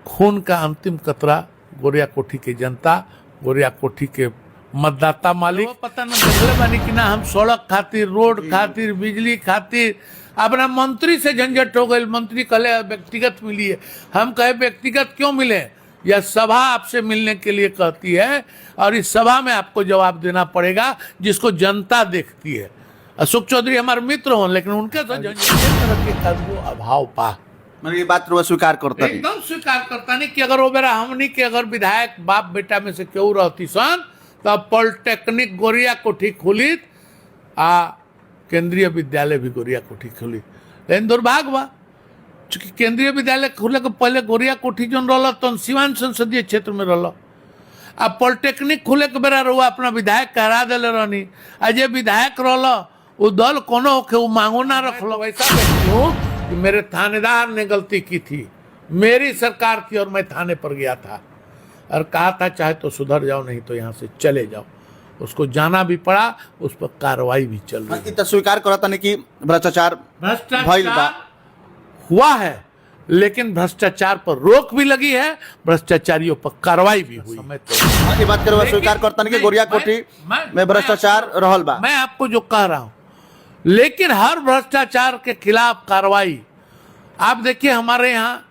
खून का अंतिम कतरा गोरिया कोठी के जनता, गोरिया कोठी के मतदाता मालिक पता न देखले बानी कि ना हम सड़क खातिर, रोड खातिर, बिजली खातिर अपना मंत्री से झंझट हो गई। मंत्री कहले व्यक्तिगत मिलिए, हम कहे व्यक्तिगत क्यों मिले? यह सभा आपसे मिलने के लिए कहती है और इस सभा में आपको जवाब देना पड़ेगा जिसको जनता देखती है। अशोक चौधरी हमारे मित्र हों, लेकिन उनके तो तरह के अभाव पा मैंने ये बात स्वीकार करता नहीं, एकदम स्वीकार करता नहीं कि अगर वो मेरा हमनी के अगर विधायक बाप बेटा में से क्यों रहती सन तो पॉलिटेक्निक गोरिया कोठी खुली आ केंद्रीय विद्यालय भी गोरिया कोठी खुली। लेकिन दुर्भाग्य बा चूंकि केंद्रीय विद्यालय खुले के पहले गोरिया कोठी जो रहा तो सीवान संसदीय क्षेत्र में रहा। अब पॉलिटेक्निक खुले के बेरा रहुआ अपना विधायक करा दिले रहनी। आज ये विधायक रहा वो दल कोनो होके वो मांगो ना रख लो। वैसा व्यक्ति हूँ कि मेरे थानेदार ने गलती की थी, मेरी सरकार थी और मैं थाने पर गया था और कहा था चाहे तो सुधर जाओ नहीं तो यहाँ से चले जाओ। उसको जाना भी पड़ा, उस पर कार्रवाई भी चल रही है। स्वीकार करता नहीं कि भ्रष्टाचार हुआ है, लेकिन भ्रष्टाचार पर रोक भी लगी है, भ्रष्टाचारियों पर कार्रवाई भी हुई। ये बात करो स्वीकार करता नहीं कि गोरिया कोठी में भ्रष्टाचार रहल बा। मैं आपको जो कह रहा हूं, लेकिन हर भ्रष्टाचार के खिलाफ कार्रवाई। आप देखिए हमारे यहाँ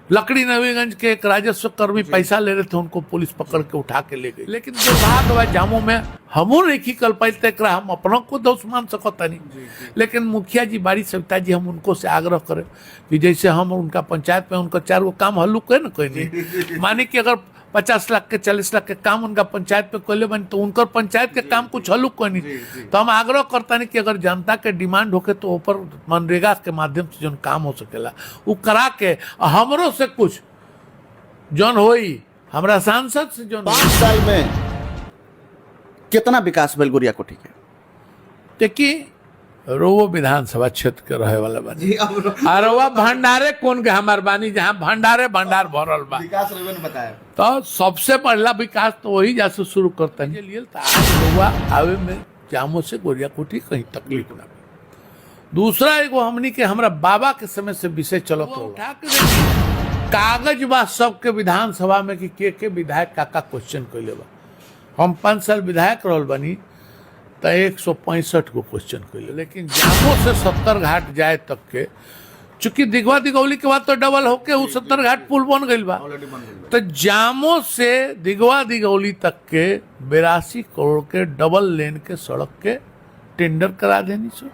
लकड़ी नवीगंज के एक राजस्व कर्मी पैसा ले रहे थे, उनको पुलिस पकड़ के उठा के ले गई। लेकिन दुर्भाग्य जामों में हमू नहीं कल पाते, हम अपनों को दोष मान सकता नहीं। लेकिन मुखिया जी बाड़ी सविता जी हम उनको से आग्रह करें कि जैसे हम उनका पंचायत में उनका 4 काम हल्लुक है ना, कोई नहीं माने कि अगर 50 लाख के 40 लाख के काम उनका पंचायत पे कोले बने तो उनका पंचायत के काम कुछ हल्लुक कोई नहीं। तो हम आग्रह करता नहीं कि अगर जनता के डिमांड होके तो ऊपर मनरेगा के माध्यम से जो काम हो सकेला वो करा के हमरों से कुछ जौन होई हमारा सांसद से जो 5 साल में कितना विकास भेल गोरिया कोठी के? देखिए रोवो विधानसभा क्षेत्र के रहे वाला बानी और वह भंडारे कौन के हमार बानी जहाँ भंडारे भंडार भरल बा। विकास रेवन बताया तो सबसे पहला विकास तो वही जैसे शुरू करता है हुआ आवे में जामों से गोरिया कोठी कहीं तकलीफ ना। दूसरा एगो हमनी के हमरा बाबा के समय से विषय चलो तो उठा के कागज बा सबके विधानसभा में कि के विधायक काका क्वेश्चन कैले बा। हम 5 साल विधायक रहल बनी तो 165 को क्वेश्चन कैले, लेकिन जामो से 70 घाट जाए तक के चूंकि दिगवा दिगौली के बाद तो डबल होके वो 70 घाट पुल बन गई बा। तो जामो से दिगवा दिगौली तक के 82 करोड़ के डबल लेन के सड़क के टेंडर करा देनी सो।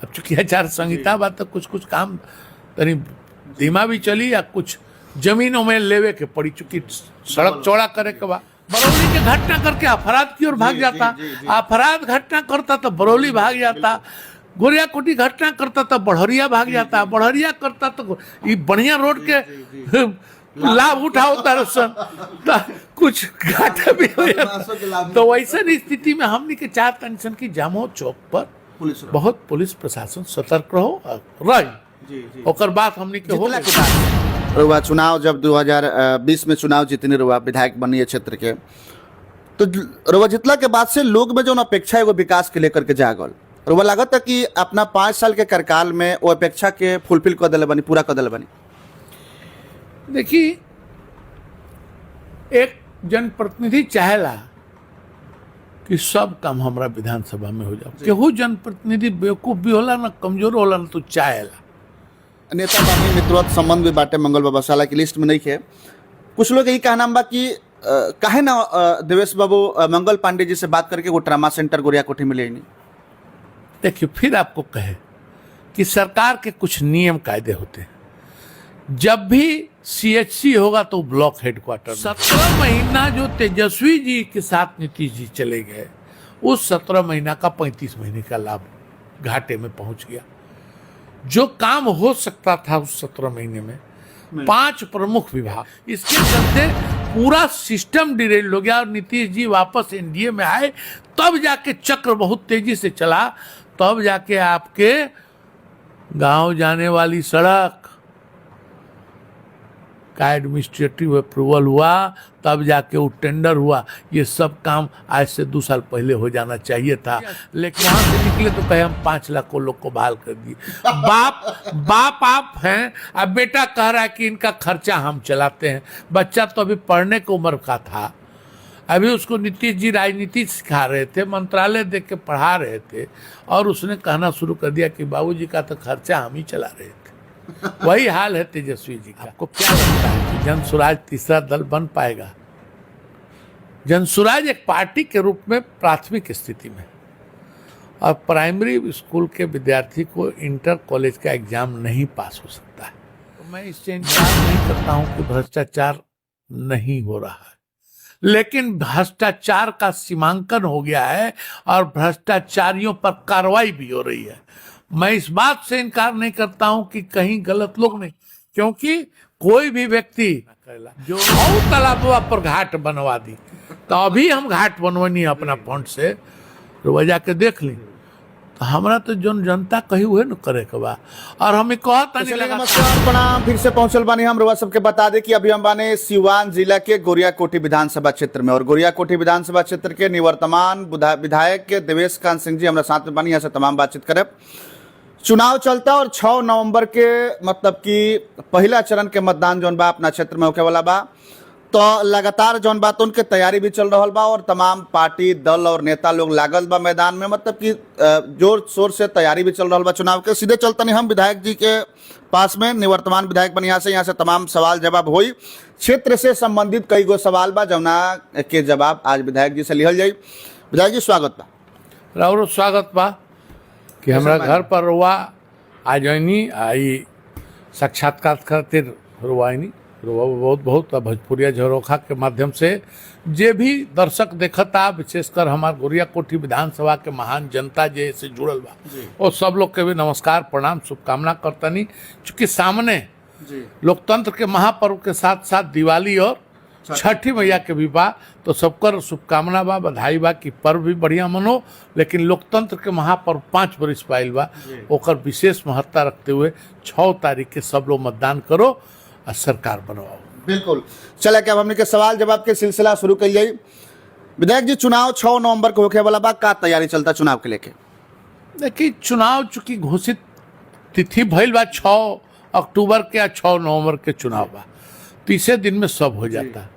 अब चूंकि आचार संहिता बा तो कुछ काम तनी धीमा भी चली या कुछ जमीनों में लेवे के पड़ी, चूंकि सड़क चौड़ा करे के बाद बरौली के घटना करके अपराध की ओर भाग जाता। अपराध घटना करता तो बरौली भाग जाता, गोरिया कोठी घटना करता तो बढ़िया भाग जाता, बढ़िया करता तो ये बढ़िया रोड के लाभ उठाता कुछ घाटा भी हो जाता। तो वैसे स्थिति में हमने के चार टेंशन की जामो चौक पर बहुत पुलिस प्रशासन सतर्क रहो रही। ओकर बात हमने के हो रुआ चुनाव जब 2020 में चुनाव जीतने रुआ विधायक बनी है क्षेत्र के, तो रुआ जितला के बाद से लोग में जो अपेक्षा है वो विकास के लेकर के जागल। रुआ लागत है कि अपना 5 साल के कार्यकाल में वो अपेक्षा के फुलफिल कर दिले बनी, पूरा कर दिले बनी। देखिए एक जनप्रतिनिधि चाहेला कि सब काम हमारा विधानसभा में हो जाओ। केहू जनप्रतिनिधि बेवकूफ भी होला ना, कमजोर होला ना, तो चाहेला। नेता बानी मित्रवत संबंध भी बाटे मंगल बाबा साला की लिस्ट में नहीं है। कुछ लोग यही कहना बा कि काहे ना देवेश बाबू मंगल पांडे जी से बात करके वो ट्रामा सेंटर गोरिया कोठी में ले नहीं। देखिए फिर आपको कहे कि सरकार के कुछ नियम कायदे होते हैं। जब भी CHC होगा तो ब्लॉक हेडक्वार्टर 17 महीना जो तेजस्वी जी के साथ नीतीश जी चले गए, उस 17 महीना का 35 महीने का लाभ घाटे में पहुंच गया। जो काम हो सकता था उस 17 महीने में 5 प्रमुख विभाग, इसके चलते पूरा सिस्टम डिरेल हो गया और नीतीश जी वापस NDA में आए, तब जाके चक्र बहुत तेजी से चला, तब जाके आपके गांव जाने वाली सड़क, का एडमिनिस्ट्रेटिव अप्रूवल हुआ, तब जाके वो टेंडर हुआ। ये सब काम आज से 2 साल पहले हो जाना चाहिए था, लेकिन वहाँ से निकले तो कहे हम 5 लाख लोग को बहाल कर दिए। बाप आप हैं, अब बेटा कह रहा है कि इनका खर्चा हम चलाते हैं। बच्चा तो अभी पढ़ने की उम्र का था, अभी उसको नीतीश जी राजनीति सिखा रहे थे, मंत्रालय देख के पढ़ा रहे थे, और उसने कहना शुरू कर दिया कि बाबूजी का तो खर्चा हम ही चला रहे थे। वही हाल है तेजस्वी जी का। आपको क्या लगता है कि जनसुराज तीसरा दल बन पाएगा? जनसुराज एक पार्टी के रूप में प्राथमिक स्थिति में, और प्राइमरी स्कूल के विद्यार्थी को इंटर कॉलेज का एग्जाम नहीं पास हो सकता है। तो मैं इससे इंकार नहीं करता हूं कि भ्रष्टाचार नहीं हो रहा है, लेकिन भ्रष्टाचार का सीमांकन हो गया है और भ्रष्टाचारियों पर कार्रवाई भी हो रही है। मैं इस बात से इनकार नहीं करता हूं कि कहीं गलत लोग नहीं, क्योंकि कोई भी व्यक्ति जो तालाबों पर घाट बनवा दी, तो अभी हम घाट बनवानी अपना फंड से वजह के देख ली, तो हमारा तो जनता कही हुए न करे के बा। और हमें कहता नहीं लगा। नमस्कार प्रणाम, फिर से पहुंचल बानी हम। रउआ सबके बता दे कि अभी हम बाने सिवान जिला के गोरियाकोठी विधानसभा क्षेत्र में, और गोरियाकोठी विधानसभा क्षेत्र के निवर्तमान विधायक के देवेश कांत सिंह जी हमारे साथ में बानी। यहाँ से तमाम बातचीत करे। चुनाव चलता और 6 नवंबर के मतलब कि पहला चरण के मतदान जौन बा अपना क्षेत्र में होके वाला बा, तो लगातार जौन बात उनके तैयारी भी चल रहा बा, और तमाम पार्टी दल और नेता लोग लागल बा मैदान में, मतलब कि जोर शोर से तैयारी भी चल रहा बा चुनाव के। सीधे चलता नहीं हम विधायक जी के पास में, निवर्तमान विधायक बन यहाँ से तमाम सवाल जवाब हुई। क्षेत्र से संबंधित कई गो सवाल बा जौना के जवाब आज विधायक जी से लिहल जाई। विधायक जी स्वागत बा। राउर स्वागत बा कि हमरा घर पर रुआ आजनी आई साक्षात्कार खातिर रुआनी रुआ बहुत बहुत भोजपुरिया झरोखा के माध्यम से जे भी दर्शक देखता, विशेषकर हमार गोरियाकोठी विधानसभा के महान जनता जे से जुड़ल बा, और सब लोग के भी नमस्कार प्रणाम शुभकामना करतनी। चूँकि सामने लोकतंत्र के महापर्व के साथ साथ दिवाली और छठी मैया के भी बा, तो सबकर शुभकामना बा, बधाई बा कि पर्व भी बढ़िया मनो, लेकिन लोकतंत्र के महापर्व 5 वर्ष पाइल बा, ओकर विशेष महत्ता रखते हुए 6 तारीख के सब लोग मतदान करो और सरकार बनवाओ। बिल्कुल। चले कि अब हमने के सवाल जवाब के सिलसिला शुरू कर जाई। विधायक जी, चुनाव 6 नवंबर को होके वाला बा, का तैयारी चलता चुनाव के लेके? देखिए, चुनाव चूंकि घोषित तिथि भइल बा 6 अक्टूबर के या 6 नवंबर के चुनाव बा, तीसरे दिन में सब हो जाता।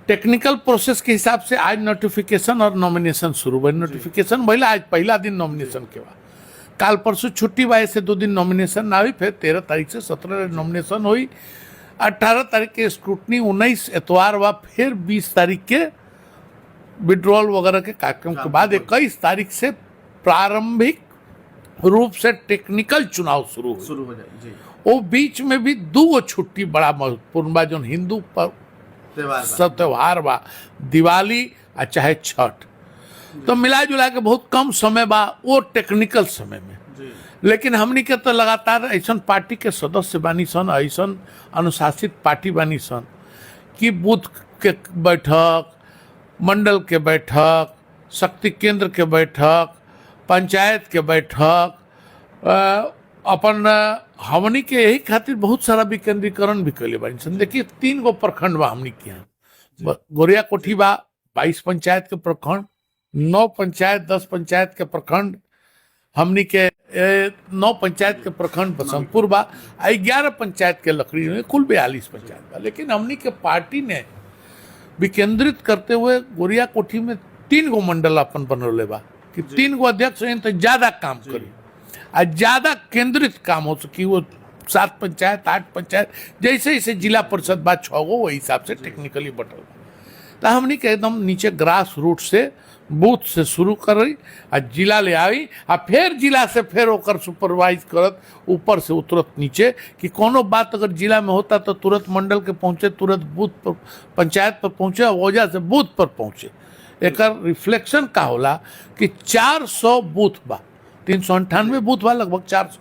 टेक्निकल प्रोसेस के हिसाब से आज नोटिफिकेशन और नॉमिनेशन शुरू हुआ। नोटिफिकेशन भइला आज पहला दिन नॉमिनेशन के बाद, काल परसों छुट्टी बा, ऐसे 2 दिन नॉमिनेशन ना हुई, फिर 13 तारीख से 17 नॉमिनेशन हुई, 18 तारीख के स्क्रूटनी, 19 एतवार बा, फिर 20 तारीख के विड्रॉल वगैरह के कार्यक्रम के बाद 21 तारीख से प्रारंभिक रूप से टेक्निकल चुनाव शुरू हो जाए। वो बीच में भी 2 छुट्टी बड़ा महत्वपूर्ण बा, जो हिंदू पर सब त्योहार बा, दिवाली और चाहे छठ, तो मिला जुला के बहुत कम समय बा वो टेक्निकल समय में। लेकिन हमनी के तो लगातार ऐसा पार्टी के सदस्य बानी सन, ऐसा अनुशासित पार्टी बानी सन कि बूथ के बैठक, मंडल के बैठक, शक्ति केंद्र के बैठक, पंचायत के बैठक, अपन हमनी के यही खातिर बहुत सारा विकेंद्रीकरण भी कैले बानी सन। देखिए, 3 गो प्रखंड बा हमनी के यहाँ। गोरियाकोठी बा 22 पंचायत के प्रखंड, 9 पंचायत 10 पंचायत के प्रखंड, हमनी के 9 पंचायत के प्रखंड बसंतपुर बा, 11 पंचायत के लकड़ी में, कुल 42 पंचायत बा। लेकिन हमनी के पार्टी ने विकेंद्रित करते हुए गोरियाकोठी में 3 गो मंडल अपन बनौले बा कि 3 गो अध्यक्ष हैं तो ज्यादा काम करी और ज्यादा केंद्रित काम हो सकी। वो 7 पंचायत 8 पंचायत जैसे जैसे जिला परिषद बा 6 गो, वही हिसाब से टेक्निकली बटल। तो हमनी के एकदम नीचे ग्रास रूट से बूथ से शुरू करी और जिला ले आई, और फिर जिला से फिर ओकर सुपरवाइज करत ऊपर से उतरत नीचे कि कोनो बात अगर जिला में होता तो तुरंत मंडल के पहुँचे, तुरंत बूथ पर पंचायत पर पहुँचे, वजह से बूथ पर पहुँचे। एक रिफ्लेक्शन का होला कि 400 बूथ बा, 398 बूथ बा लगभग 400,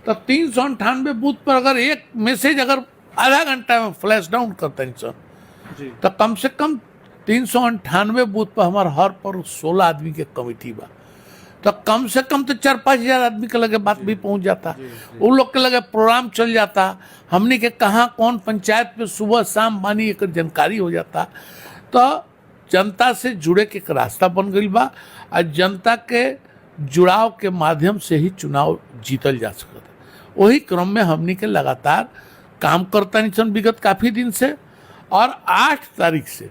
तो 398 बूथ पर अगर एक मैसेज अगर आधा घंटा में फ्लैश डाउन करते हैं सर, तो कम से कम 398 बूथ पर हमारे हर पर 16 आदमी के कमेटी बा, तो कम से कम तो 4-5 हजार आदमी के लगे बात भी पहुंच जाता, उन लोग के लगे प्रोग्राम चल जाता, हमने के कहाँ कौन पंचायत में सुबह शाम बानी एक जानकारी हो जाता। तो जनता से जुड़े के एक रास्ता बन गई बा और जनता के जुड़ाव के माध्यम से ही चुनाव जीतल जा सकता। वही क्रम में हमने के लगातार काम करता नहीं सन विगत काफ़ी दिन से, और 8 तारीख से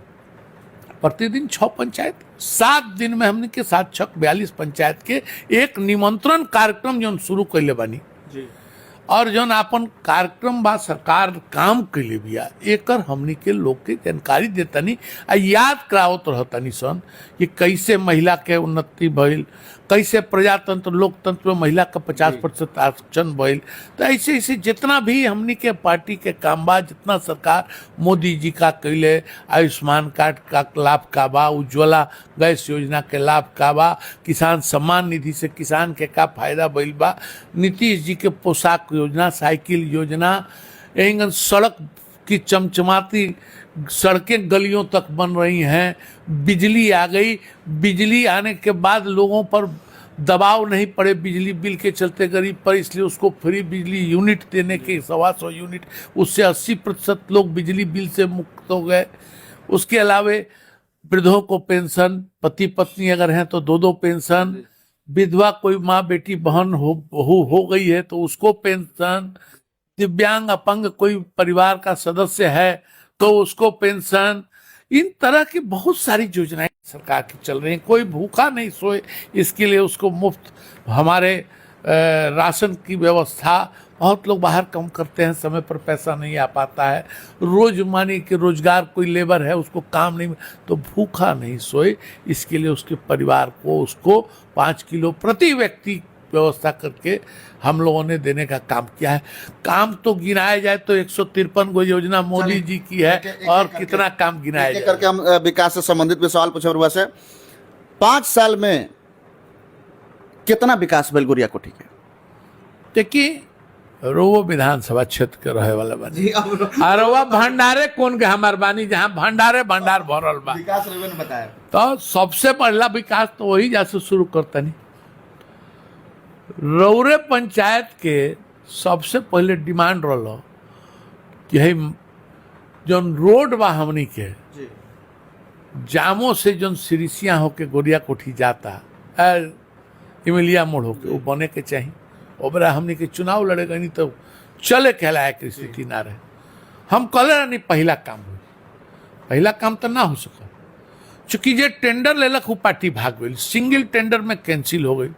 प्रतिदिन 6 पंचायत 7 दिन में हमने के 7 छक 42 पंचायत के एक निमंत्रण कार्यक्रम जो शुरू कैले बानी जी और जौन अपन कार्यक्रम बा सरकार काम कैले बिया एकर हमनी के लोग के जानकारी देतनी आ याद करावत रहतनी सन कि कैसे महिला के उन्नति भइल, कैसे प्रजातंत्र लोकतंत्र में महिला का 50% आरक्षण भइल। तो ऐसे ऐसे जितना भी हमनी के पार्टी के काम बा, जितना सरकार मोदी जी का कैले, आयुष्मान कार्ड का लाभ का बा, उज्ज्वला गैस योजना के लाभ का बा, किसान सम्मान निधि से किसान के का फायदा भइल बा, नीतीश जी के पोशाक योजना, साइकिल योजना, एंगन सड़क की चमचमाती सड़कें गलियों तक बन रही हैं, बिजली आ गई, बिजली आने के बाद लोगों पर दबाव नहीं पड़े बिजली बिल के चलते गरीब पर, इसलिए उसको फ्री बिजली यूनिट देने के 125 यूनिट, उससे 80% लोग बिजली बिल से मुक्त हो गए। उसके अलावे वृद्धों को पेंशन, पति पत्नी अगर हैं तो 2-2 पेंशन, विधवा कोई माँ बेटी बहन हो गई है तो उसको पेंशन, दिव्यांग अपंग कोई परिवार का सदस्य है तो उसको पेंशन, इन तरह की बहुत सारी योजनाएं सरकार की चल रही हैं। कोई भूखा नहीं सोए इसके लिए उसको मुफ्त हमारे राशन की व्यवस्था, बहुत लोग बाहर कम करते हैं, समय पर पैसा नहीं आ पाता है, रोज मानी कि रोजगार कोई लेबर है उसको काम नहीं, तो भूखा नहीं सोए इसके लिए उसके परिवार को उसको 5 किलो प्रति व्यक्ति व्यवस्था करके हम लोगों ने देने का काम किया है। काम तो गिनाया जाए तो 153 गो योजना मोदी जी की है और कितना काम गिनाया जाए। करके हम विकास से संबंधित भी सवाल पूछे रुआ से, 5 साल में कितना विकास भेल गोरिया कोठी के? देखिए रोवो विधानसभा क्षेत्र के रहे वाला बानी और वह भंडारे कौन के हमार बानी जहाँ भंडारे भंडार भरल बा, विकास रेवे ने बताया तो सबसे पहला विकास तो वही जैसे शुरू करता नहीं। रौरे पंचायत के सबसे पहले डिमांड रहा कि है जौन रोड बा हमनी के जामो से जौन सिरिसिया होके गोरिया कोठी जाता इमिलिया मोड़ होके वो बने के चाहिए। ओबरा हमनी के चुनाव लड़ेगा नहीं तो चले कहलाए की स्थिति ना रहे। हम कल नहीं पहला काम हो, पहला काम तो ना हो सका चूंकि जे टेंडर लेलक वो पार्टी भाग गई, सिंगल टेंडर में कैंसिल हो गई।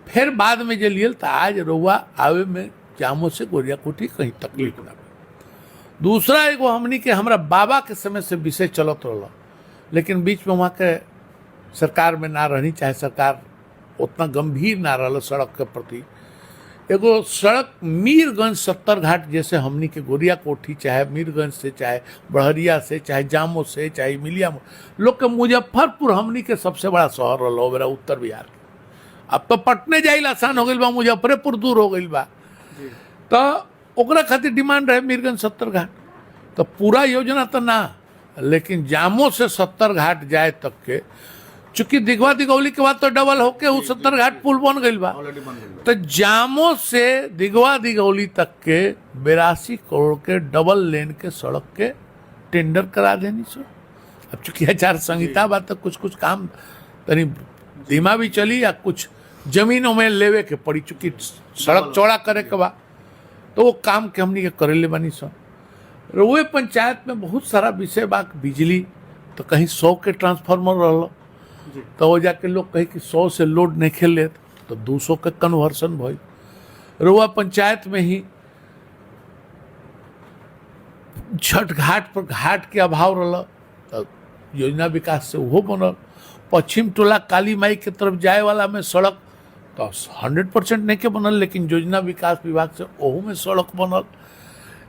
फिर बाद में जे लियल तो आज रउआ आवे में जामो से गोरिया कोठी कहीं तकलीफ ना। दूसरा एगो हमनी के हमरा बाबा के समय से विषय चलत रहा, लेकिन बीच में वहाँ के सरकार में ना रहनी, चाहे सरकार उतना गंभीर ना रहा सड़क के प्रति। एगो सड़क मीरगंज 70 घाट जैसे हमनी के गोरिया कोठी चाहे मीरगंज से, चाहे बड़हरिया से, चाहे जामो से, चाहे मिलिया लोग के मुजफ्फरपुर हमनी के सबसे बड़ा शहर रहा मेरा उत्तर बिहार के। अब तो पटने जाइल आसान हो गई बा, मुजफ्फरपुर दूर हो गई बा, तो ओकरा खातिर डिमांड रहे मीरगंज 70 घाट। तो पूरा योजना तो ना, लेकिन जामो से 70 घाट जाए तक के, चूंकि दिघवा दिघौली के बाद तो डबल होके वो 70 घाट पुल बन गई बा, तो जामो से दिघवा दिघौली तक के 82 करोड़ के डबल लेन के सड़क के टेंडर करा देनी सो। अब चूंकि आचार संहिता बा तो कुछ कुछ काम तनी धीमा भी चली या कुछ जमीनों में लेवे के पड़ी, चूंकि सड़क चौड़ा करे के बा तो वो काम के हमनी के करेले बनी सो। रोए पंचायत में बहुत सारा विषय बा, बिजली तो कहीं 100 के ट्रांसफार्मर रहा तो वो जाके लोग कहे कि 100 से लोड नहीं खेल ले तो 200 के कन्वर्सन भई। रोआ पंचायत में ही छठ घाट पर घाट के अभाव रहा तो योजना विकास से वो बनल। पश्चिम टोला काली माई के तरफ जाए वाला में सड़क तो 100% नहीं के बनल, लेकिन योजना विकास विभाग से ओहू में सड़क बनल।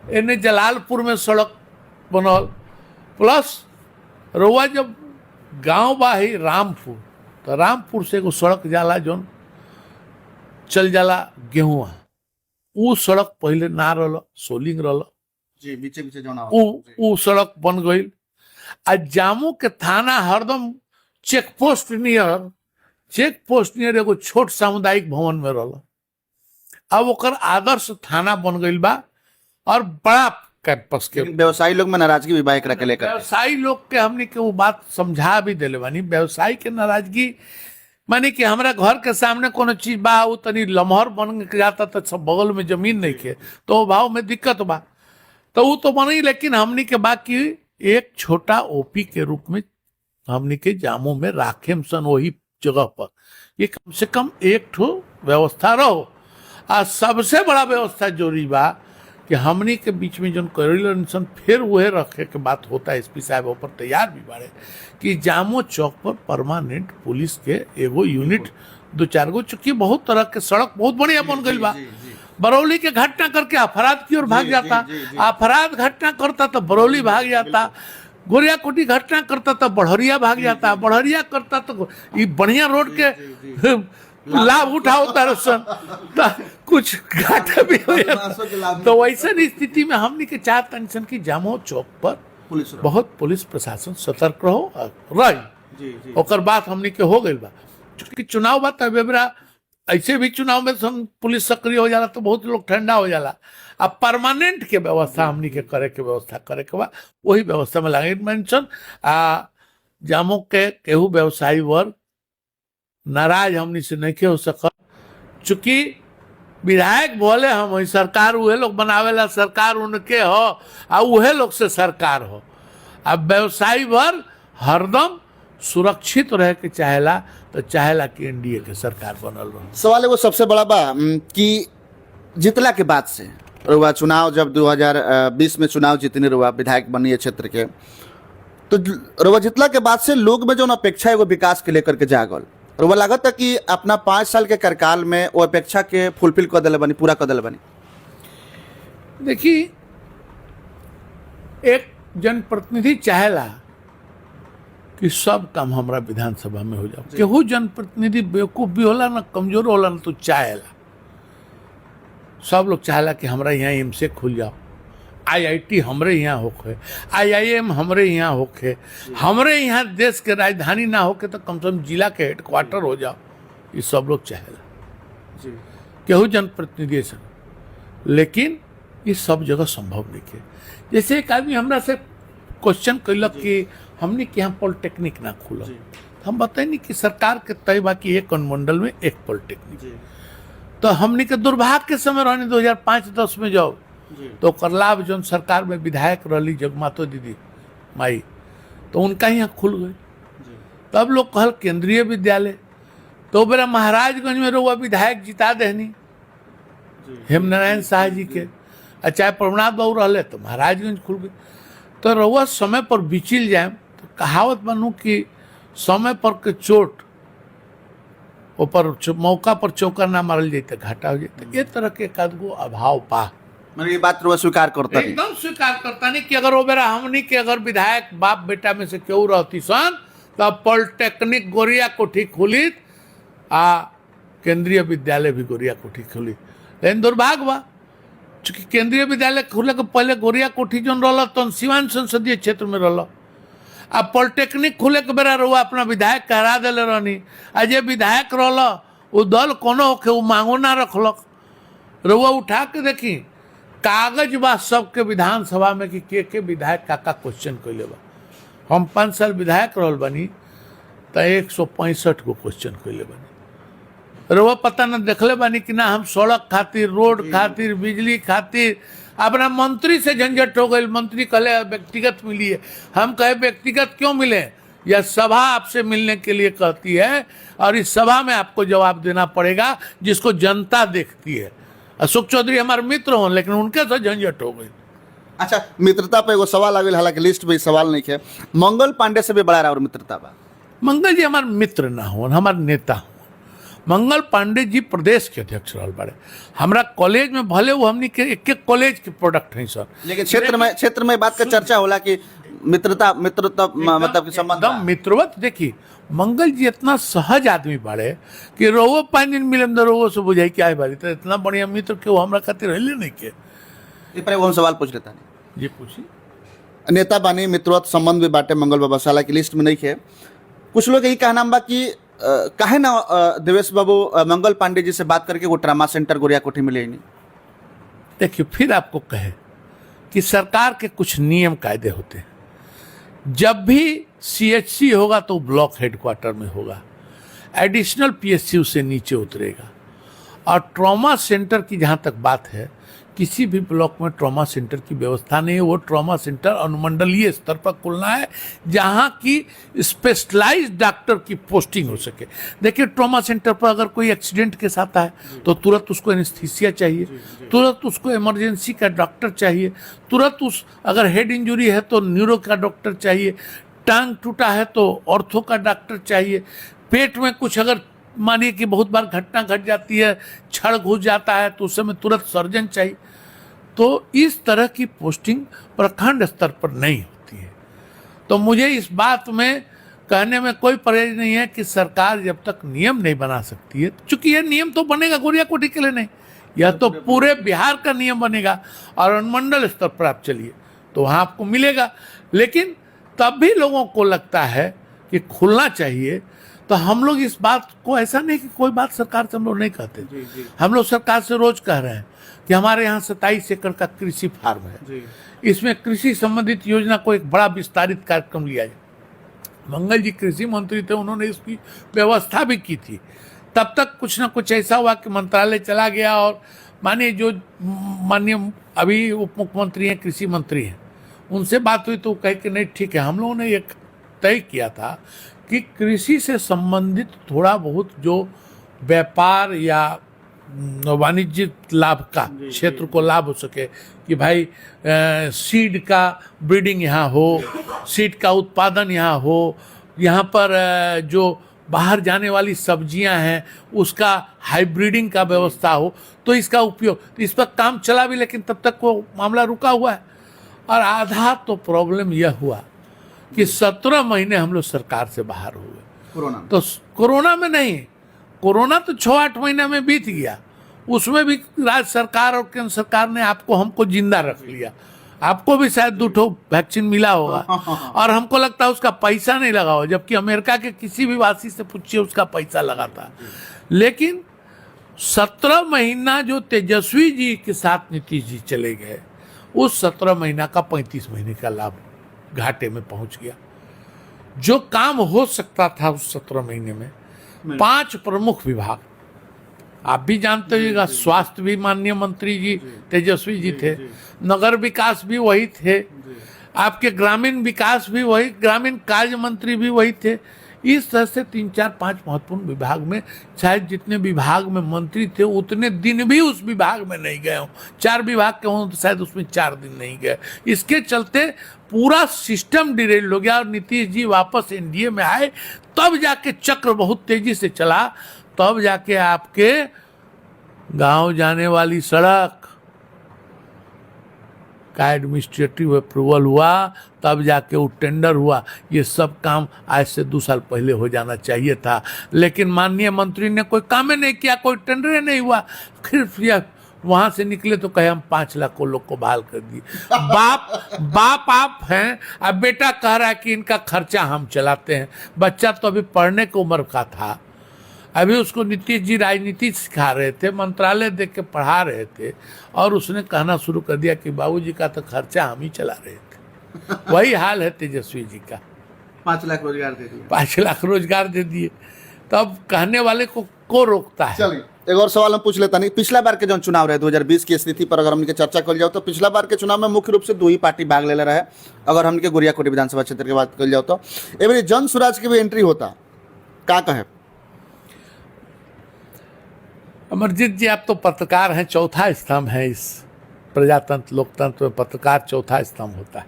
एने जलालपुर में सड़क बनल, प्लस रोआ जब गांव बा ही रामपुर, तो रामपुर से एगो सड़क जाला जौन चल जाला गेहुआ, उ सड़क पहले ना रहा, सोलिंग रहा जी, बीचे बीचे जाना उ सड़क बन गई। आ जामो के थाना हरदम check post near check post near एगो छोट सामुदायिक भवन में रहल। अब ओकर आदर्श थाना बन गई बा और बड़ा कैंपस के व्यवसायी लोग में नाराजगी भी बा एकरा के लेकर। व्यवसायी लोग के हमने के वो बात समझा भी दिले बानी। व्यवसायी के नाराजगी माने कि हमारा घर के सामने कोनो चीज बा वो तनी लमहर बन के जाता तो सब बगल में जमीन नहीं के तो भाव में दिक्कत बा तो वो तो बनी। लेकिन हमनी के बाकी एक छोटा ओपी के रूप में हमनी के जामों में राखेम सन वही जगह पर ये कम से कम एक ठो व्यवस्था रहो। आ सबसे बड़ा व्यवस्था जरूरी बा कि हमनी के बीच में जो करेलन सन फिर वह रखे के बात होता है। एसपी साहब ऊपर तैयार भी बाड़े कि जामो चौक पर परमानेंट पुलिस के एगो यूनिट 2-4 गो, चूंकि बहुत तरह के सड़क बहुत बढ़िया बन गई बा। बरौली के घटना करके अपराध की ओर भाग जाता, अपराध घटना करता तो बरौली भाग जाता, गोरिया कोटी घटना करता तो बढ़रिया भाग जाता, बढ़रिया करता तो ये बढ़िया रोड के लाभ उठाओता सन तो कुछ घाटा भी हो जाता। तो वैसे स्थिति में हमने के चाहता सन कि जामो चौक पर बहुत पुलिस प्रशासन सतर्क रहो रही। ओकर बात हमने के हो गई बा क्योंकि चुनाव बा तब बेबरा ऐसे भी चुनाव में हम पुलिस सक्रिय हो जाला तो बहुत लोग ठंडा हो जाला। अब परमानेंट के व्यवस्था हमनी के करे के व्यवस्था करे के बा वही व्यवस्था में लागे मेंशन जामो के केहू व्यवसायी वर्ग नाराज हमनी से नहीं हो सकत। चूंकि विधायक बोले हम वही सरकार उहे लोग बनावेला, सरकार उनके हो आ उहे लोग से सरकार हो। अब व्यवसायी वर्ग हरदम सुरक्षित रहे के चाहेला तो चाहेला कि एनडीए के सरकार बनल रहे। सवाल एगो सबसे बड़ा बा कि जितला के बाद से रुआ चुनाव जब 2020 में चुनाव जीतने रुआ विधायक बनी है क्षेत्र के तो रुआ जितला के बाद से लोग में जो अपेक्षा एगो विकास के लेकर के जागल रुआ लागत है कि अपना 5 साल के कार्यकाल में वो अपेक्षा के फुलफिल कर दिले बनी, पूरा कर दिले बनी। देखिए एक जनप्रतिनिधि चाहेला कि सब काम हमारा विधानसभा में हो जाओ। केहू जनप्रतिनिधि बेवकूफ भी होला ना कमजोर होला ना तो चाहेला। सब लोग चाहेला कि हमारा यहाँ एमसे खुल जाओ, आईआईटी हमरे यहाँ होखे, आईआईएम हमरे यहाँ होखे, हमरे यहाँ देश के राजधानी ना होके तो कम से कम जिला के हेडक्वार्टर हो जाओ। ये सब लोग चाहेला केहू जनप्रतिनिधि से। लेकिन ये सब जगह संभव नहीं है। जैसे एक आदमी हमरा से क्वेश्चन कैलक कि हमने के यहाँ पॉलिटेक्निक ना खुला, हम बताइए कि सरकार के तय बा कि एक अनुमंडल में एक पॉलिटेक्निक। तो हमने के दुर्भाग्य के समय रहने 2005-10 में जाओ तो ओकर लाभ जो सरकार में विधायक रही जगमातो दीदी माई तो उनका यहाँ खुल गई। तब लोग कहल केंद्रीय विद्यालय तो बेरा महाराजगंज में रहुआ विधायक जिता देहनी हेमनारायण शाह जी के, चाहे प्रभुनाथ बाबू रहले तो महाराजगंज खुल गई। तो रहुआ समय पर बिचिल जाए तो कहावत बनू कि समय पर के चोट ऊपर मौका पर चौका ना मारल जाते घाटा हो जाते। ये तरह के कदगो अभाव पा मैंने ये बात रुआ स्वीकार करता नहीं, एकदम स्वीकार करता नहीं कि अगर वो बेरा हमनी के अगर विधायक बाप बेटा में से क्यों रहती सन तो पॉलिटेक्निक गोरिया कोठी खुली आ केंद्रीय विद्यालय भी गोरिया कोठी खुली। लेकिन दुर्भाग्य बा चूंकि केंद्रीय विद्यालय खुले के पहले गोरिया कोठी जो रहा तो सीवान संसदीय क्षेत्र में रहा। अब पॉलिटेक्निक खुले के बेरा रहुआ अपना विधायक करा दिले रहनी। आ जे विधायक रहा वो दल कोनो होके वो मांगो ना रखलक। रहुआ उठा के देखी कागज बा सबके विधानसभा में कि के विधायक का क्वेश्चन कैले बा। हम 5 साल विधायक रहल बनी तो 165 गो क्वेश्चन कैले बनी। रहुआ पता न देखले बानी कि ना हम सड़क खातिर, रोड खातिर, बिजली खातिर अपना मंत्री से झंझट हो गई। मंत्री कहले व्यक्तिगत मिलिए, हम कहे व्यक्तिगत क्यों मिले, यह सभा आपसे मिलने के लिए कहती है और इस सभा में आपको जवाब देना पड़ेगा जिसको जनता देखती है। अशोक चौधरी हमारे मित्र हों लेकिन उनके साथ झंझट हो गई। अच्छा, मित्रता पे एगो सवाल आ गई, हालांकि लिस्ट में सवाल नहीं है। मंगल पांडे से भी बड़ा और मित्रता बा। मंगल जी हमारे मित्र ना हो, हमारे नेता हो। मंगल पांडे जी प्रदेश के अध्यक्ष रहल बाड़े। हमरा कॉलेज में भले वो हमनी के एक कॉलेज के प्रोडक्ट हैं सर, लेकिन क्षेत्र में बात का चर्चा होला कि मित्रता मतलब कि संबंध एकदम मित्रवत। देखिए मंगल जी इतना सहज आदमी बाड़े कि रोवो 5 दिन मिले तो रोवो से बुझाई क्या है बारी। तो इतना बढ़िया मित्र के वो हमरा खातिर रहले नहीं के। इस पर हम सवाल पूछ लेता नहीं जी पूछी। नेता बानी, मित्रवत संबंध भी बाटे मंगल बाबा साला की लिस्ट में नहीं है। कुछ लोग यही कहना बा कि काहे ना देवेश बाबू मंगल पांडे जी से बात करके वो ट्रामा सेंटर गोरियाकोठी में ले नहीं? देखिए, फिर आपको कहे कि सरकार के कुछ नियम कायदे होते हैं। जब भी सीएचसी होगा तो ब्लॉक हेडक्वार्टर में होगा, एडिशनल पीएचसी उससे नीचे उतरेगा। और ट्रॉमा सेंटर की जहाँ तक बात है, किसी भी ब्लॉक में ट्रॉमा सेंटर की व्यवस्था नहीं है। वो ट्रॉमा सेंटर अनुमंडलीय स्तर पर खुलना है जहाँ की स्पेशलाइज्ड डॉक्टर की पोस्टिंग हो सके। देखिए, ट्रॉमा सेंटर पर अगर कोई एक्सीडेंट के साथ आए तो तुरंत उसको एनेस्थीसिया चाहिए, तुरंत उसको इमरजेंसी का डॉक्टर चाहिए, तुरंत अगर हेड इंजरी है तो न्यूरो का डॉक्टर चाहिए, टांग टूटा है तो ऑर्थो का डॉक्टर चाहिए, पेट में कुछ अगर मानिए कि बहुत बार घटना घट जाती है, छड़ घुस जाता है तो उस समय तुरंत सर्जन चाहिए। तो इस तरह की पोस्टिंग प्रखंड स्तर पर नहीं होती है। तो मुझे इस बात में कहने में कोई परहेज नहीं है कि सरकार जब तक नियम नहीं बना सकती है, चूंकि यह नियम तो बनेगा गोरियाकोठी के लिए नहीं, यह तो पूरे बिहार का नियम बनेगा। और अनुमंडल स्तर पर आप चलिए तो वहाँ आपको मिलेगा। लेकिन तब भी लोगों को लगता है कि खुलना चाहिए। तो हम लोग इस बात को, ऐसा नहीं कि कोई बात सरकार से हम लोग नहीं कहते, हम लोग सरकार से रोज कह रहे हैं कि हमारे यहाँ 27 एकड़ का कृषि फार्म है, इसमें कृषि संबंधित योजना को एक बड़ा विस्तारित कार्यक्रम लिया जाए। मंगल जी कृषि मंत्री थे, उन्होंने इसकी व्यवस्था भी की थी। तब तक कुछ ना कुछ ऐसा हुआ कि मंत्रालय चला गया और माननीय अभी उप मुख्यमंत्री हैं, कृषि मंत्री हैं, उनसे बात हुई तो कहे कि नहीं ठीक है। हम लोगों ने एक तय किया था कि कृषि से संबंधित थोड़ा बहुत जो व्यापार या वाणिज्यिक लाभ का क्षेत्र को लाभ हो सके, कि भाई सीड का ब्रीडिंग यहाँ हो, सीड का उत्पादन यहाँ हो, यहाँ पर जो बाहर जाने वाली सब्जियां हैं उसका हाइब्रिडिंग का व्यवस्था हो, तो इसका उपयोग, तो इस पर काम चला भी, लेकिन तब तक वो मामला रुका हुआ है। और आधा तो प्रॉब्लम यह हुआ कि 17 महीने हम लोग सरकार से बाहर हुए कोरोना। तो कोरोना में नहीं, कोरोना तो 6-8 महीने में बीत गया, उसमें भी राज्य सरकार और केंद्र सरकार ने हमको जिंदा रख लिया। आपको भी शायद 2 ठो वैक्सीन मिला होगा और हमको लगता है उसका पैसा नहीं लगा हो, जबकि अमेरिका के किसी भी वासी से पूछिए उसका पैसा लगा था। लेकिन 17 महीना जो तेजस्वी जी के साथ नीतीश जी चले गए, उस 17 महीना का 35 महीने का लाभ घाटे में पहुंच गया। जो काम हो सकता था उस 17 महीने में 5 प्रमुख विभाग, आप भी जानते होइएगा, स्वास्थ्य भी माननीय मंत्री जी तेजस्वी जी थे, नगर विकास भी वही थे, आपके ग्रामीण विकास भी वही, ग्रामीण कार्य मंत्री भी वही थे। इस तरह से 3-4-5 महत्वपूर्ण विभाग में, शायद जितने विभाग में मंत्री थे उतने दिन भी उस विभाग में नहीं गए हों। 4 विभाग के हों तो शायद उसमें 4 दिन नहीं गए। इसके चलते पूरा सिस्टम डिरेल हो गया और नीतीश जी वापस एनडीए में आए, तब जाके चक्र बहुत तेजी से चला, तब जाके आपके गांव जाने वाली सड़क का एडमिनिस्ट्रेटिव अप्रूवल हुआ, तब जाके वो टेंडर हुआ। ये सब काम आज से 2 साल पहले हो जाना चाहिए था, लेकिन माननीय मंत्री ने कोई काम ही नहीं किया, कोई टेंडर नहीं हुआ। फिर वहां से निकले तो कहे हम 5 लाख को लोग को बहाल कर दिए। बाप आप हैं, अब बेटा कह रहा है कि इनका खर्चा हम चलाते हैं। बच्चा तो अभी पढ़ने की उम्र का था, अभी उसको नीतीश जी राजनीति सिखा रहे थे, मंत्रालय देख के पढ़ा रहे थे, और उसने कहना शुरू कर दिया कि बाबूजी का तो खर्चा हम ही चला रहे थे। वही हाल है तेजस्वी जी का। 5 लाख रोजगार दे दिए, 5 लाख रोजगार दे दिए, तब कहने वाले को रोकता है। चलिए एक और सवाल हम पूछ लेता नहीं। पिछला बार के जो चुनाव रहे 2020 की स्थिति पर अगर हमने चर्चा कर जाओ तो पिछला बार के चुनाव में मुख्य रूप से 2 ही पार्टी भाग ले रहे। अगर हमने गोरियाकोठी विधानसभा क्षेत्र की बात कर जाओ तो एवरी जन स्वराज की भी एंट्री होता, क्या कहे? अमरजीत जी, आप तो पत्रकार हैं, चौथा स्तंभ है इस प्रजातंत्र लोकतंत्र में, पत्रकार चौथा स्तंभ होता है।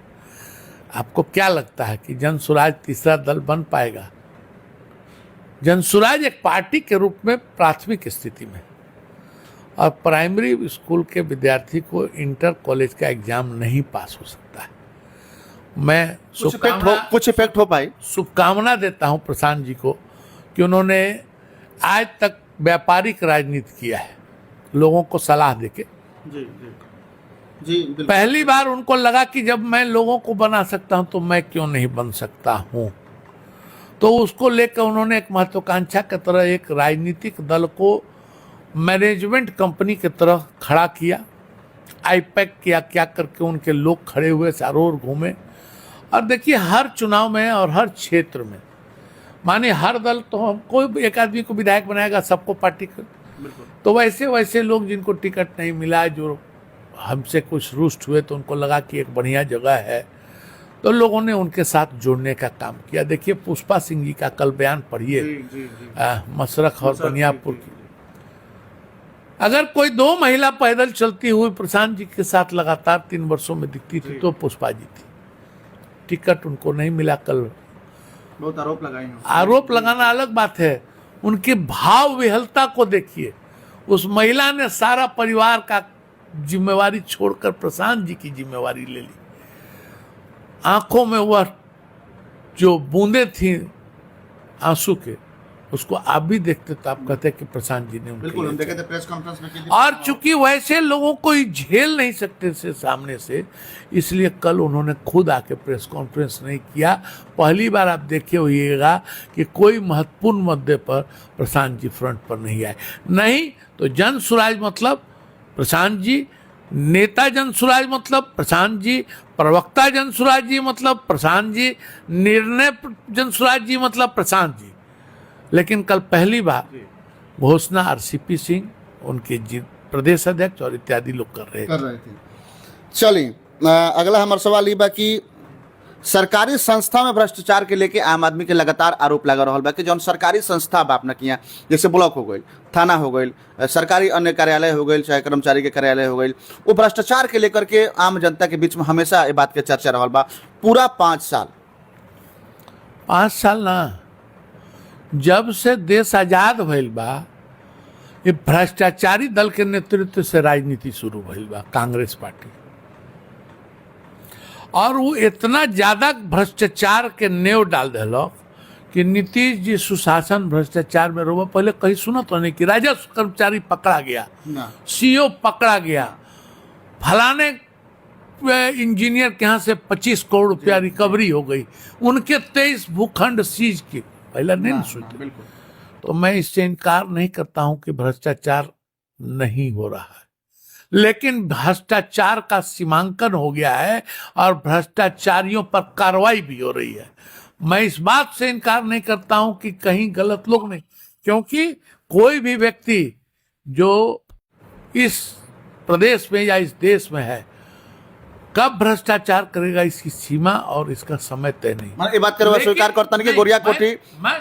आपको क्या लगता है कि जन स्वराज तीसरा दल बन पाएगा? जन स्वराज एक पार्टी के रूप में प्राथमिक स्थिति में, और प्राइमरी स्कूल के विद्यार्थी को इंटर कॉलेज का एग्जाम नहीं पास हो सकता है। मैं कुछ इफेक्ट हो पाई, शुभकामना देता हूं प्रशांत जी को कि उन्होंने आज तक व्यापारिक राजनीति किया है, लोगों को सलाह देके। जी, पहली बार उनको लगा कि जब मैं लोगों को बना सकता हूं तो मैं क्यों नहीं बन सकता हूं। तो उसको लेकर उन्होंने एक महत्वाकांक्षा की तरह एक राजनीतिक दल को मैनेजमेंट कंपनी की तरह खड़ा किया, आईपैक किया क्या करके उनके लोग खड़े हुए चारों ओर घूमे। और देखिए हर चुनाव में और हर क्षेत्र में माने हर दल तो हम कोई एक आदमी को विधायक बनाएगा सबको पार्टी कर, तो वैसे वैसे लोग जिनको टिकट नहीं मिला, जो हमसे कुछ रुष्ट हुए तो उनको लगा कि एक बढ़िया जगह है, तो लोगों ने उनके साथ जुड़ने का काम किया। देखिए पुष्पा सिंह जी का कल बयान पढ़िए, मसरख और बनियापुर की। अगर कोई 2 महिला पैदल चलती हुई प्रशांत जी के साथ लगातार 3 वर्षों में दिखती थी तो पुष्पा जी थी। टिकट उनको नहीं मिला। कल बहुत आरोप लगाए हैं। आरोप लगाना अलग बात है, उनके भाव विहलता को देखिए। उस महिला ने सारा परिवार का जिम्मेवारी छोड़कर प्रशांत जी की जिम्मेवारी ले ली। आंखों में वह जो बूंदे थी आंसू के, उसको आप भी देखते तो आप कहते कि प्रशांत जी ने बिल्कुल हम देखे थे प्रेस कॉन्फ्रेंस में कि और चूंकि वैसे लोगों को झेल नहीं सकते थे सामने से, इसलिए कल उन्होंने खुद आके प्रेस कॉन्फ्रेंस नहीं किया। पहली बार आप देखे होइएगा कि कोई महत्वपूर्ण मुद्दे पर प्रशांत जी फ्रंट पर नहीं आए। नहीं तो जन सुराज मतलब प्रशांत जी, नेता जन सुराज मतलब प्रशांत जी, प्रवक्ता जन सुराज जी मतलब प्रशांत जी, निर्णय जन सुराज जी मतलब प्रशांत जी। लेकिन कल पहली बार घोषणा आरसीपी सिंह, उनके प्रदेश अध्यक्ष और इत्यादि लोग कर रहे थे। चलिए अगला हमारा सवाल ये बा कि सरकारी संस्था में भ्रष्टाचार के लेके आम आदमी के लगातार आरोप लगा रहा बा कि जौन सरकारी संस्था बा अपना किया, जैसे ब्लॉक हो गई, थाना हो गई, सरकारी अन्य कार्यालय हो गई, चाहे कर्मचारी के कार्यालय हो गई, वो भ्रष्टाचार के लेकर के आम जनता के बीच में हमेशा ये बात के चर्चा रहा बा। पूरा 5 साल ना, जब से देश आजाद भइल बा, ये भ्रष्टाचारी दल के नेतृत्व से राजनीति शुरू भइल बा, कांग्रेस पार्टी। और वो इतना ज्यादा भ्रष्टाचार के नेव डाल दिलक कि नीतीश जी सुशासन भ्रष्टाचार में रोबा। पहले कहीं सुना तो नहीं कि राजस्व कर्मचारी पकड़ा गया, सीओ पकड़ा गया, फलाने इंजीनियर के यहाँ से 25 करोड़ रुपया रिकवरी हो गई, उनके 23 भूखंड सीज किए। पहले नहीं सुनते। तो मैं इससे इनकार नहीं करता हूं कि भ्रष्टाचार नहीं हो रहा है, लेकिन भ्रष्टाचार का सीमांकन हो गया है और भ्रष्टाचारियों पर कार्रवाई भी हो रही है। मैं इस बात से इनकार नहीं करता हूं कि कहीं गलत लोग नहीं, क्योंकि कोई भी व्यक्ति जो इस प्रदेश में या इस देश में है कब भ्रष्टाचार करेगा इसकी सीमा और इसका समय तय नहीं। मैं ये बात करवा स्वीकार करता नहीं कि गोरिया कोठी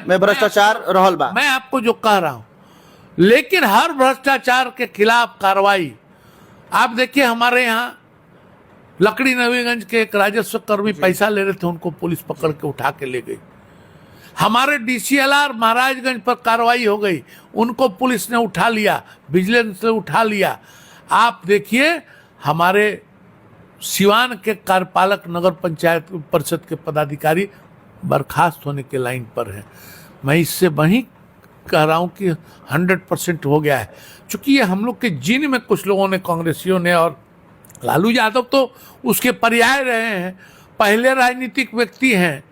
में भ्रष्टाचार रहल बा। मैं आपको जो कह रहा हूं, लेकिन हर भ्रष्टाचार के खिलाफ कार्रवाई। आप देखिए हमारे यहाँ लकड़ी नवीगंज के एक राजस्व कर्मी पैसा ले रहे थे, उनको पुलिस पकड़ के उठा के ले गई। हमारे डीसीएलआर महाराजगंज पर कार्रवाई हो गई, उनको पुलिस ने उठा लिया, विजिलेंस ने उठा लिया। आप देखिए हमारे सिवान के कार्यपालक नगर पंचायत परिषद के पदाधिकारी बर्खास्त होने के लाइन पर हैं। मैं इससे वहीं कह रहा हूं कि 100% हो गया है, चूंकि ये हम लोग के जिन में कुछ लोगों ने, कांग्रेसियों ने, और लालू यादव तो उसके पर्याय रहे हैं, पहले राजनीतिक व्यक्ति हैं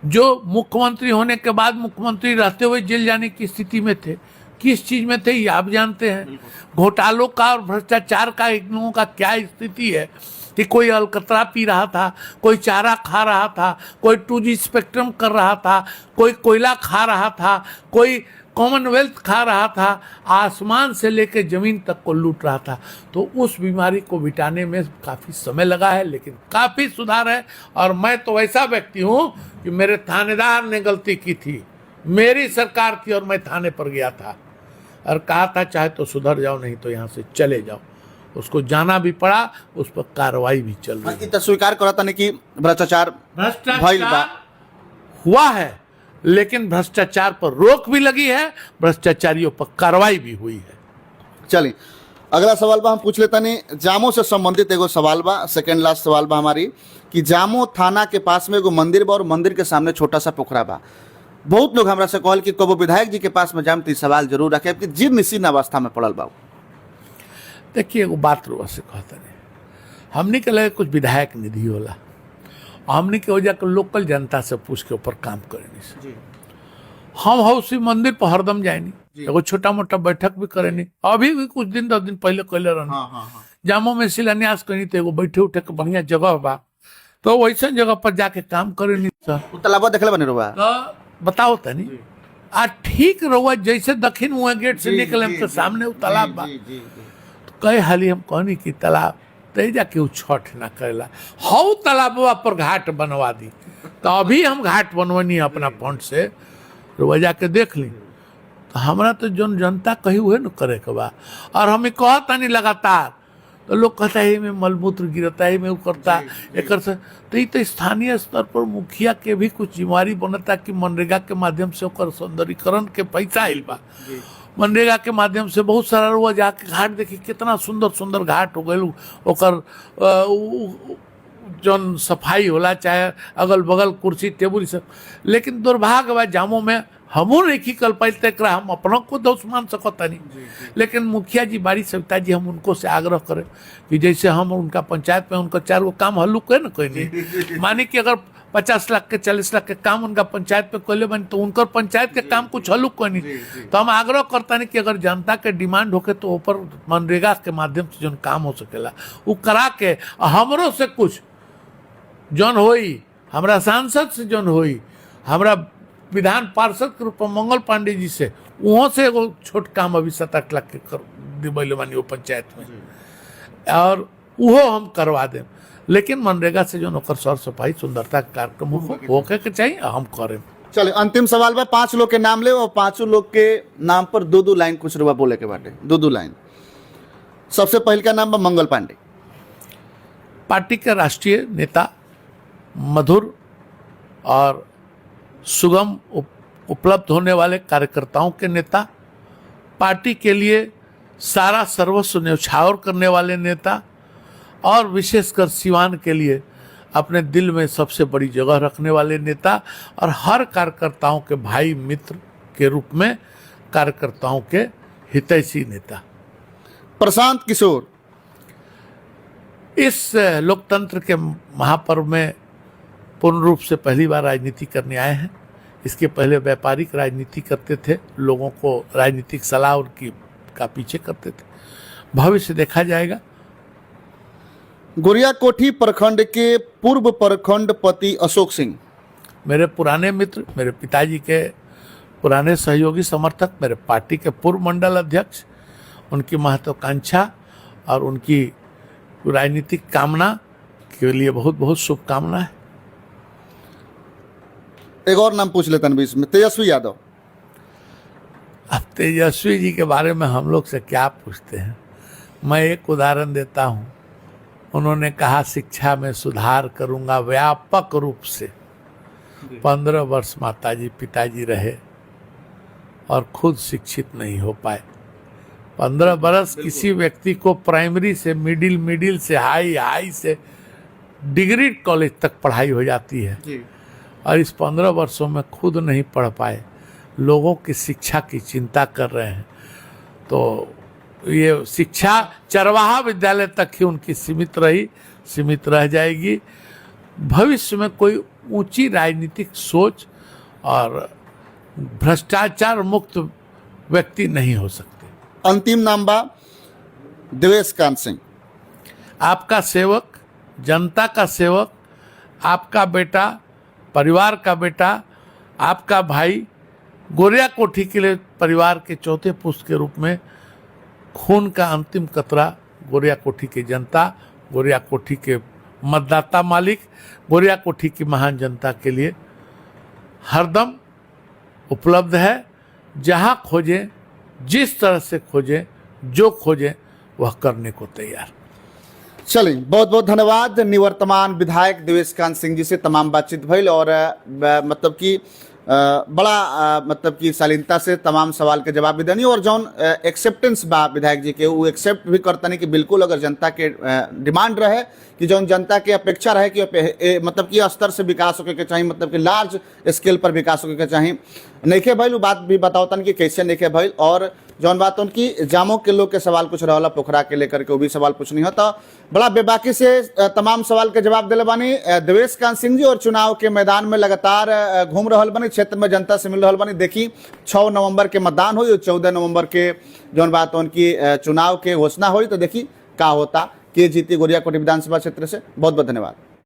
जो मुख्यमंत्री होने के बाद मुख्यमंत्री रहते हुए जेल जाने की स्थिति में थे। किस चीज में थे ये आप जानते हैं। घोटालों का और भ्रष्टाचार का इन लोगों का क्या स्थिति है कि कोई अलकतरा पी रहा था, कोई चारा खा रहा था, कोई 2G स्पेक्ट्रम कर रहा था, कोई कोयला खा रहा था, कोई कॉमनवेल्थ खा रहा था, आसमान से लेकर जमीन तक को लूट रहा था। तो उस बीमारी को मिटाने में काफ़ी समय लगा है, लेकिन काफ़ी सुधार है। और मैं तो ऐसा व्यक्ति हूँ कि मेरे थानेदार ने गलती की थी, मेरी सरकार थी और मैं थाने पर गया था और कहा था चाहे तो सुधर जाओ, नहीं तो यहाँ से चले जाओ। उसको जाना भी पड़ा, उस पर कार्रवाई भी चल रही है। स्वीकार करता नहीं कि भ्रष्टाचार हुआ है, लेकिन भ्रष्टाचार पर रोक भी लगी है, भ्रष्टाचारियों पर कार्रवाई भी हुई है। चलिए अगला सवाल बा हम पूछ लेता नहीं, जामो से संबंधित एगो सवाल बा, सेकेंड लास्ट सवाल बा हमारी कि जामो थाना के पास में एगो मंदिर बा और मंदिर के सामने छोटा सा पोखरा बा। बहुत लोग हमरा से कहल कि कबो विधायक जी के पास में जाम तो सवाल जरूर रखे कि जीर्ण शीर्ण अवस्था में पड़ल बा। देखिए एगो बात रुआ से कहता नहीं, हमने के लगे कुछ विधायक निधि होला, हमने के वजह के लोकल जनता से पूछ के ऊपर काम करेंगे। हम हौसी मंदिर पर हरदम जाएनी, एगो छोटा मोटा बैठक भी करेनी, अभी भी कुछ दिन 10 दिन पहले कैले रहनी। जामो में शिलान्यास करी तो एगो बैठे उठे के बढ़िया जगह बा, तो वैसे जगह पर जाके काम करेनी सर। तालाबा देखले बनी रुआ? तो बताओ तनी, आ ठीक रहुआ जैसे दक्षिण मुआ गेट से निकले तो सामने वो तालाब बा। तो कई हाली हम कहनी कि तालाब तेजा के छठ ना करेला, हौ तालाबवा पर घाट बनवा दी। तो अभी हम घाट बनवनी अपना फंड से, रुआ जाके देख ली। तो हमरा तो जन जनता कही हुए न करे के बा, और हमें कहता नहीं लगातार, तो लोग कहता है में मलमूत्र गिरता है में वो करता एक तो स्थानीय स्तर पर मुखिया के भी कुछ जिम्मेवारी बनता कि मनरेगा के माध्यम से ओकर सौंदर्यीकरण के पैसा आइल बा। मनरेगा के माध्यम से बहुत सारा रुआ जाके घाट देखी कितना सुंदर सुंदर घाट हो गए, ओकर जौन सफाई होला चाहे अगल बगल कुर्सी टेबुल सब। लेकिन दुर्भाग्य बा जामो में हमू नहीं कल पाइल तक हम अपनों को दोष मान सकता नहीं। लेकिन मुखिया जी बाड़ी सविता जी हम उनको से आग्रह करें कि जैसे हम उनका पंचायत में उनका 4 गो काम हल्लू करे ना कोई नहीं, माने कि अगर 50 लाख के 40 लाख के काम उनका पंचायत पे कोले बने तो उनका पंचायत के काम कुछ हल्लू कोई नहीं। तो हम आग्रह करता नहीं कि अगर जनता के डिमांड होके तो ऊपर मनरेगा के माध्यम से जो काम हो सकेला वो करा के हमरों से कुछ जौन होई, हमरा सांसद से जौन होई, हमरा विधान पार्षद के रूप में मंगल पांडे जी से वहाँ से एगो छोट काम अभी 7-8 लाख के कर दिबैले बानी वो पंचायत में, और वो हम करवा दें। लेकिन मनरेगा से जो ओकर सर सफाई सुंदरता के कार्यक्रम होके के चाहिए, हम करें। चले अंतिम सवाल में 5 लोग के नाम ले और 5 लोग के नाम पर 2-2 लाइन कुछ रुआ बोले के बाटे, 2-2 लाइन। सबसे पहले का नाम बा मंगल पांडे, पार्टी के राष्ट्रीय नेता, मधुर और सुगम उपलब्ध होने वाले कार्यकर्ताओं के नेता, पार्टी के लिए सारा सर्वस्व न्यौछावर करने वाले नेता, और विशेषकर सिवान के लिए अपने दिल में सबसे बड़ी जगह रखने वाले नेता, और हर कार्यकर्ताओं के भाई मित्र के रूप में कार्यकर्ताओं के हितैषी नेता। प्रशांत किशोर, इस लोकतंत्र के महापर्व में पूर्ण रूप से पहली बार राजनीति करने आए हैं। इसके पहले व्यापारिक राजनीति करते थे, लोगों को राजनीतिक सलाह उनकी का पीछे करते थे, भविष्य देखा जाएगा। गोरियाकोठी प्रखंड के पूर्व प्रखंड पति अशोक सिंह, मेरे पुराने मित्र, मेरे पिताजी के पुराने सहयोगी समर्थक, मेरे पार्टी के पूर्व मंडल अध्यक्ष, उनकी महत्वाकांक्षा और उनकी राजनीतिक कामना के लिए बहुत बहुत शुभकामना है। एक और नाम पूछ लेते हैं बीच में, तेजस्वी यादव। अब तेजस्वी जी के बारे में हम लोग से क्या पूछते हैं। मैं एक उदाहरण देता हूँ, उन्होंने कहा शिक्षा में सुधार करूँगा व्यापक रूप से। 15 वर्ष माताजी पिताजी रहे और खुद शिक्षित नहीं हो पाए। 15 वर्ष किसी व्यक्ति को प्राइमरी से मिडिल से हाई से डिग्री कॉलेज तक पढ़ाई हो जाती है, और इस 15 वर्षों में खुद नहीं पढ़ पाए, लोगों की शिक्षा की चिंता कर रहे हैं। तो ये शिक्षा चरवाहा विद्यालय तक ही उनकी सीमित रह जाएगी। भविष्य में कोई ऊंची राजनीतिक सोच और भ्रष्टाचार मुक्त व्यक्ति नहीं हो सकते। अंतिम नाम बा देवेश कांत सिंह, आपका सेवक, जनता का सेवक, आपका बेटा, परिवार का बेटा, आपका भाई, गोरियाकोठी के लिए परिवार के चौथे पुरुष के रूप में खून का अंतिम कतरा गोरियाकोठी की जनता, गोरियाकोठी के मतदाता मालिक, गोरियाकोठी की महान जनता के लिए हरदम उपलब्ध है। जहां खोजें, जिस तरह से खोजें, जो खोजें वह करने को तैयार। चलिए, बहुत बहुत धन्यवाद। निवर्तमान विधायक देवेश कांत सिंह जी से तमाम बातचीत भइल और मतलब कि बड़ा मतलब कि शालीनता से तमाम सवाल के जवाब भी देनी और जौन एक्सेप्टेंस बा विधायक जी के वो एक्सेप्ट भी करतनी कि बिल्कुल अगर जनता के डिमांड रहे कि जौन जनता के अपेक्षा रहे कि मतलब कि स्तर से विकास होके के चाहिए, मतलब कि लार्ज स्केल पर विकास होके के चाहिए, नइखे भइल। वो बात भी बताओ तन कि कैसे नइखे भइल और जौन बात उनकी जामो के लोग के सवाल कुछ रहला पोखरा के लेकर के वो भी सवाल पूछनी हो तो बड़ा बेबाकी से तमाम सवाल के जवाब दिले बानी देवेश कांत सिंह जी। और चुनाव के मैदान में लगातार घूम रहल बानी, क्षेत्र में जनता से मिल रहल बानी। देखी 6 नवंबर के मतदान हुई और 14 नवंबर के जौन बात उनकी चुनाव के घोषणा हुई तो देखी का होता, के जीती गोरियाकोट विधानसभा क्षेत्र से। बहुत बहुत धन्यवाद।